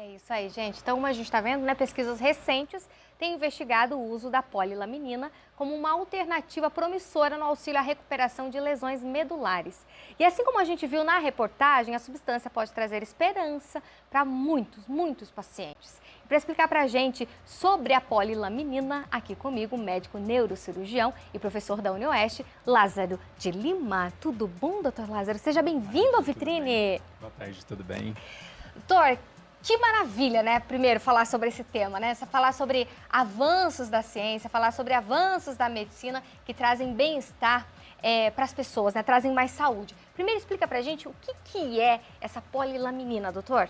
É isso aí, gente. Então, como a gente está vendo, né, pesquisas recentes têm investigado o uso da polilaminina como uma alternativa promissora no auxílio à recuperação de lesões medulares. E assim como a gente viu na reportagem, a substância pode trazer esperança para muitos pacientes. Para explicar para a gente sobre a polilaminina, aqui comigo, o médico neurocirurgião e professor da UniOeste, Lázaro de Lima. Tudo bom, doutor Lázaro? Seja bem-vindo ao Vitrine. Boa tarde, tudo bem? Doutor, que maravilha, né? Primeiro, falar sobre esse tema, né? Falar sobre avanços da ciência, falar sobre avanços da medicina que trazem bem-estar para as pessoas, né? Trazem mais saúde. Primeiro, explica pra gente o que é essa polilaminina, doutor?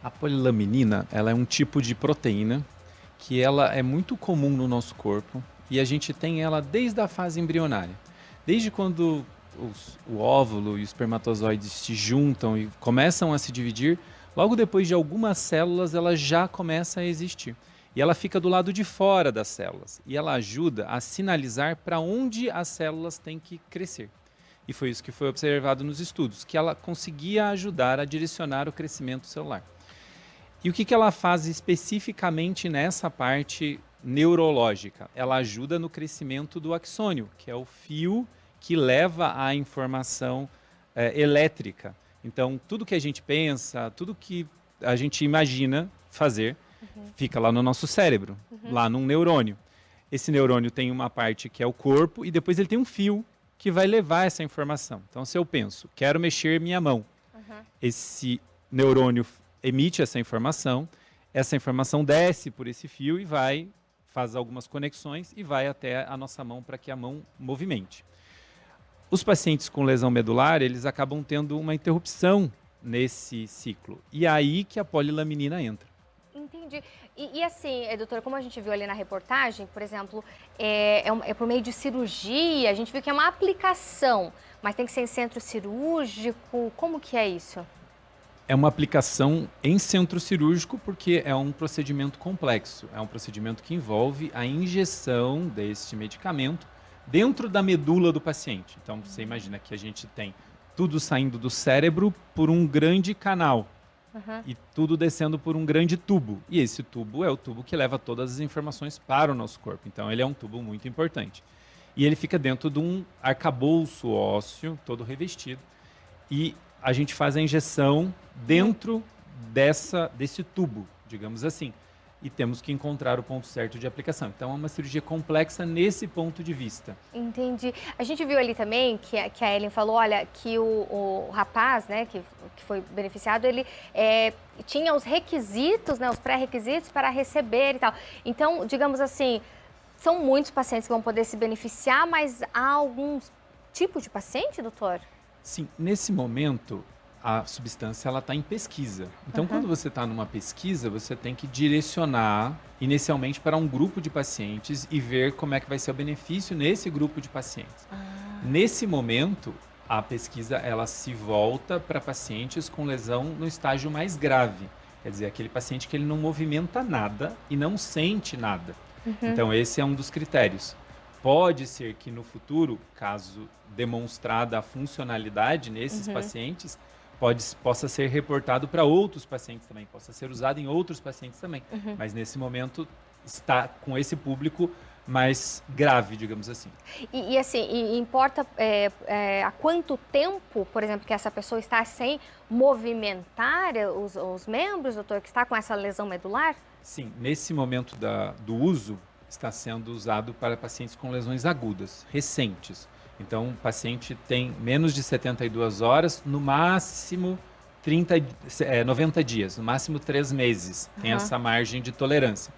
A polilaminina, ela é um tipo de proteína que ela é muito comum no nosso corpo e a gente tem ela desde a fase embrionária. Desde quando o óvulo e os espermatozoides se juntam e começam a se dividir, logo depois de algumas células, ela já começa a existir. E ela fica do lado de fora das células. E ela ajuda a sinalizar para onde as células têm que crescer. E foi isso que foi observado nos estudos, que ela conseguia ajudar a direcionar o crescimento celular. E o que ela faz especificamente nessa parte neurológica? Ela ajuda no crescimento do axônio, que é o fio que leva a informação elétrica. Então, tudo que a gente pensa, tudo que a gente imagina fazer, fica lá no nosso cérebro, lá num neurônio. Esse neurônio tem uma parte que é o corpo e depois ele tem um fio que vai levar essa informação. Então, se eu penso, quero mexer minha mão, esse neurônio emite essa informação desce por esse fio e faz algumas conexões e vai até a nossa mão para que a mão movimente. Os pacientes com lesão medular, eles acabam tendo uma interrupção nesse ciclo. E é aí que a polilaminina entra. Entendi. E assim, doutora, como a gente viu ali na reportagem, por exemplo, é por meio de cirurgia, a gente viu que é uma aplicação, mas tem que ser em centro cirúrgico, como que é isso? É uma aplicação em centro cirúrgico porque é um procedimento complexo. É um procedimento que envolve a injeção deste medicamento dentro da medula do paciente. Então, você imagina que a gente tem tudo saindo do cérebro por um grande canal e tudo descendo por um grande tubo. E esse tubo é o tubo que leva todas as informações para o nosso corpo. Então, ele é um tubo muito importante. E ele fica dentro de um arcabouço ósseo, todo revestido. E a gente faz a injeção dentro desse tubo, digamos assim. E temos que encontrar o ponto certo de aplicação. Então, é uma cirurgia complexa nesse ponto de vista. Entendi. A gente viu ali também que a Ellen falou, olha, que o rapaz, né, que foi beneficiado, ele tinha os requisitos, né, os pré-requisitos para receber e tal. Então, digamos assim, são muitos pacientes que vão poder se beneficiar, mas há algum tipo de paciente, doutor? Sim, nesse momento a substância ela está em pesquisa. Então, quando você está numa pesquisa, você tem que direcionar inicialmente para um grupo de pacientes e ver como é que vai ser o benefício nesse grupo de pacientes. Nesse momento, a pesquisa ela se volta para pacientes com lesão no estágio mais grave. Quer dizer, aquele paciente que ele não movimenta nada e não sente nada. Então, esse é um dos critérios. Pode ser que no futuro, caso demonstrada a funcionalidade nesses pacientes, possa ser reportado para outros pacientes também, possa ser usado em outros pacientes também. Mas nesse momento está com esse público mais grave, digamos assim. E assim, importa há quanto tempo, por exemplo, que essa pessoa está sem movimentar os membros, doutor, que está com essa lesão medular? Sim, nesse momento do uso, está sendo usado para pacientes com lesões agudas, recentes. Então, o paciente tem menos de 72 horas, no máximo 90 dias, no máximo 3 meses. Tem essa margem de tolerância.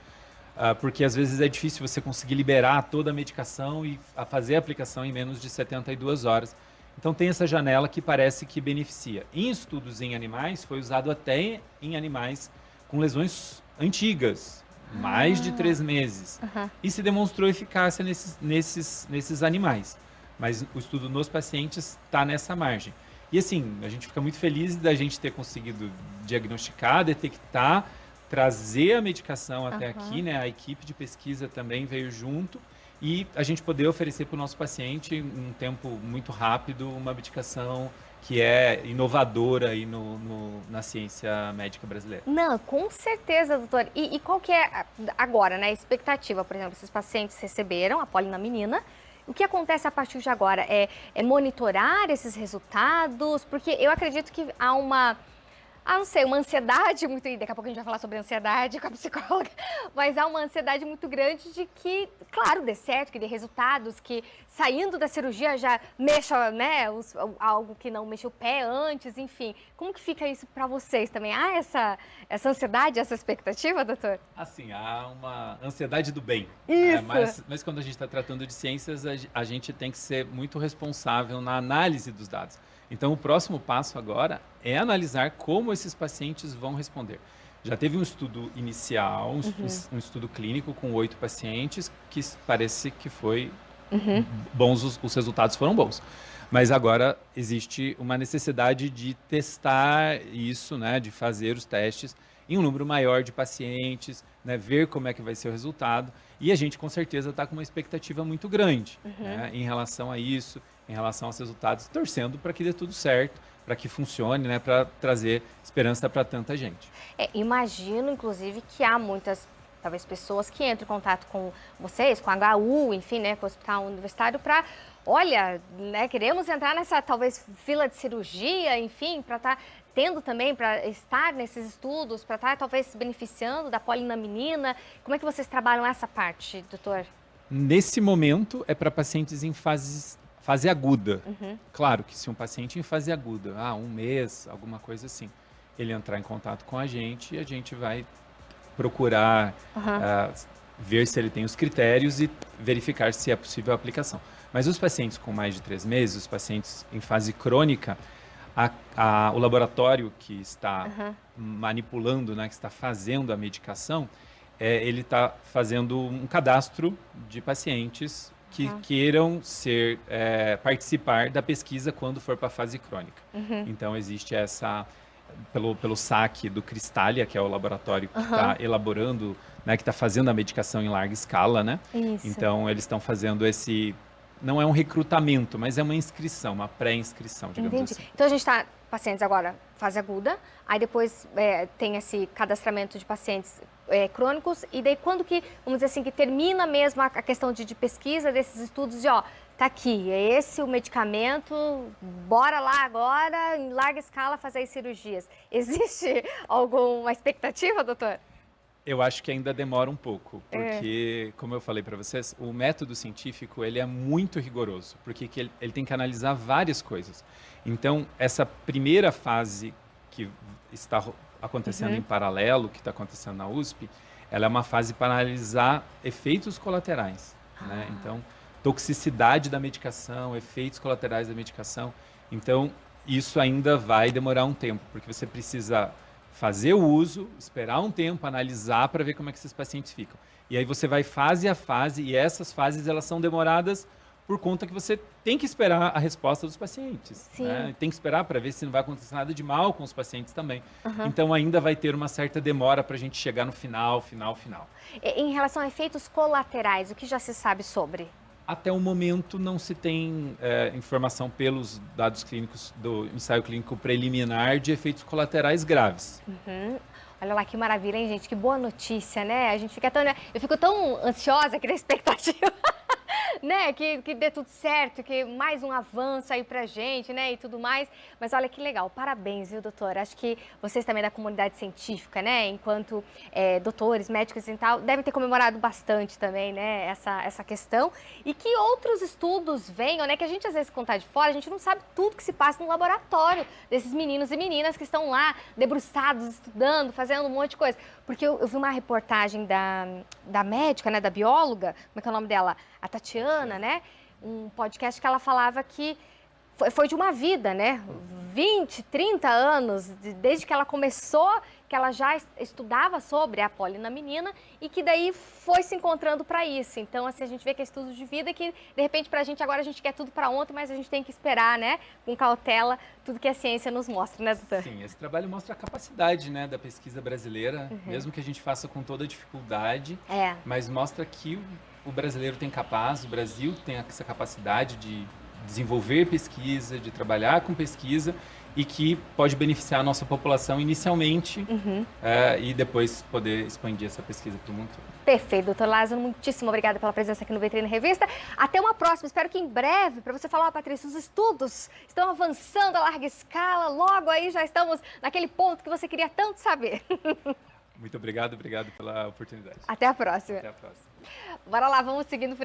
Porque às vezes é difícil você conseguir liberar toda a medicação e fazer a aplicação em menos de 72 horas. Então, tem essa janela que parece que beneficia. Em estudos em animais, foi usado até em animais com lesões antigas, mais de 3 meses. E se demonstrou eficácia nesses animais. Mas o estudo nos pacientes está nessa margem. E assim, a gente fica muito feliz da gente ter conseguido diagnosticar, detectar, trazer a medicação até aqui, né? A equipe de pesquisa também veio junto e a gente poder oferecer para o nosso paciente, em um tempo muito rápido, uma medicação que é inovadora aí na ciência médica brasileira. Não, com certeza, doutor. E qual que é agora, né, a expectativa? Por exemplo, esses pacientes receberam a polinaminina. O que acontece a partir de agora? É monitorar esses resultados? Porque eu acredito que há não sei, uma ansiedade muito... Daqui a pouco a gente vai falar sobre ansiedade com a psicóloga, mas há uma ansiedade muito grande de que, claro, dê certo, que dê resultados, que saindo da cirurgia já mexa, né, algo que não mexa o pé antes, enfim. Como que fica isso para vocês também? Há essa ansiedade, essa expectativa, doutor? Assim, há uma ansiedade do bem. Isso. Mas quando a gente está tratando de ciências, a gente tem que ser muito responsável na análise dos dados. Então, o próximo passo agora é analisar como esses pacientes vão responder. Já teve um estudo inicial, um estudo clínico com 8 pacientes, que parece que foi bons, os resultados foram bons. Mas agora existe uma necessidade de testar isso, né, de fazer os testes em um número maior de pacientes, né, ver como é que vai ser o resultado. E a gente, com certeza, está com uma expectativa muito grande, né, em relação a isso, em relação aos resultados, torcendo para que dê tudo certo, para que funcione, né, para trazer esperança para tanta gente. Imagino, inclusive, que há muitas, talvez, pessoas que entram em contato com vocês, com a HU, enfim, né, com o Hospital Universitário, para, olha, né, queremos entrar nessa, talvez, fila de cirurgia, enfim, para estar tendo também, para estar nesses estudos, para estar, talvez, se beneficiando da polinaminina. Como é que vocês trabalham essa parte, doutor? Nesse momento, é para pacientes em fase aguda. Claro que se um paciente em fase aguda, 1 mês, alguma coisa assim, ele entrar em contato com a gente e a gente vai procurar ver se ele tem os critérios e verificar se é possível a aplicação. Mas os pacientes com mais de 3 meses, os pacientes em fase crônica, o laboratório que está manipulando, né, que está fazendo a medicação, ele está fazendo um cadastro de pacientes que queiram participar da pesquisa quando for para a fase crônica. Então, existe pelo SAC do Cristália, que é o laboratório que está elaborando, né, que está fazendo a medicação em larga escala, né? Isso. Então, eles estão fazendo não é um recrutamento, mas é uma inscrição, uma pré-inscrição, digamos assim. Então, a gente está pacientes agora, fase aguda, aí depois tem esse cadastramento de pacientes crônicos, e daí quando que, vamos dizer assim, que termina mesmo a questão de pesquisa desses estudos e, tá aqui, é esse o medicamento, bora lá agora, em larga escala, fazer as cirurgias. Existe alguma expectativa, doutor? Eu acho que ainda demora um pouco, porque, como eu falei para vocês, o método científico ele é muito rigoroso, porque ele tem que analisar várias coisas. Então, essa primeira fase que está acontecendo em paralelo, que está acontecendo na USP, ela é uma fase para analisar efeitos colaterais, né? Então, toxicidade da medicação, efeitos colaterais da medicação. Então, isso ainda vai demorar um tempo, porque você precisa fazer o uso, esperar um tempo, analisar para ver como é que esses pacientes ficam. E aí você vai fase a fase, e essas fases elas são demoradas por conta que você tem que esperar a resposta dos pacientes. Né? Tem que esperar para ver se não vai acontecer nada de mal com os pacientes também. Então ainda vai ter uma certa demora para a gente chegar no final. Em relação a efeitos colaterais, o que já se sabe sobre? Até o momento não se tem informação pelos dados clínicos do ensaio clínico preliminar de efeitos colaterais graves. Olha lá que maravilha, hein, gente? Que boa notícia, né? Eu fico tão ansiosa, que na expectativa, né? Que dê tudo certo, que mais um avanço aí pra gente, né? E tudo mais. Mas olha que legal, parabéns, viu, doutor? Acho que vocês também da comunidade científica, né? Enquanto doutores, médicos e tal, devem ter comemorado bastante também, né? Essa questão. E que outros estudos venham, né? Que a gente às vezes contar de fora, a gente não sabe tudo que se passa no laboratório desses meninos e meninas que estão lá debruçados, estudando, fazendo um monte de coisa. Porque eu vi uma reportagem da médica, né? Da bióloga, como é que é o nome dela? A Tatiana, né? Um podcast que ela falava que foi de uma vida, né? 20, 30 anos, desde que ela começou, que ela já estudava sobre a polinaminina e que daí foi se encontrando para isso. Então, assim, a gente vê que é estudo de vida que, de repente, para a gente agora a gente quer tudo para ontem, mas a gente tem que esperar, né? Com cautela, tudo que a ciência nos mostra, né, doutor? Sim, esse trabalho mostra a capacidade, né, da pesquisa brasileira, mesmo que a gente faça com toda dificuldade, mas mostra que o brasileiro tem capaz, o Brasil tem essa capacidade de desenvolver pesquisa, de trabalhar com pesquisa e que pode beneficiar a nossa população inicialmente e depois poder expandir essa pesquisa para o mundo todo. Perfeito, doutor Lázaro, muitíssimo obrigada pela presença aqui no Vitrine Revista. Até uma próxima, espero que em breve, para você falar, Patrícia, os estudos estão avançando a larga escala, logo aí já estamos naquele ponto que você queria tanto saber. Muito obrigado pela oportunidade. Até a próxima. Até a próxima. Bora lá, vamos seguindo.